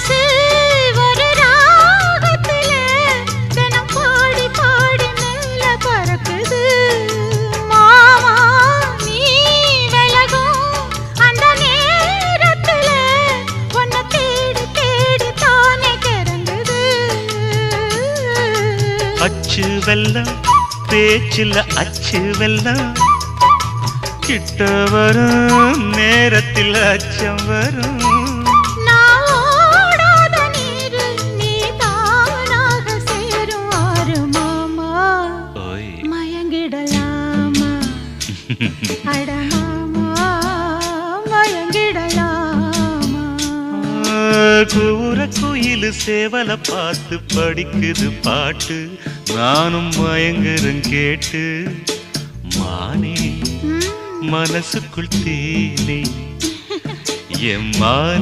மனசு ஒரு ராகத்துல தினம் பாடி பாடி மேல பறக்குது. மாமா நீ விலகும் அந்த நேரத்துல உன்னை தேடி தேடி தானே கிறங்குது. அச்சு வெல்லம் பேச்சில் அச்சு வெல்லம் கிட்ட வரும் நேரத்தில் அச்சம் வரும். நான் ஓடாத நீரு நீ தானாக சேரும் ஆறு மாமா. ஓய் மயங்கிடலாமா அட மாமா மயங்கிடலாமா. கூற குயில் சேவலை பார்த்து படிக்குது பாட்டு, நானும் மயங்குறேன் கேட்டு. மானே மனசுக்குள் தேனே என் மானே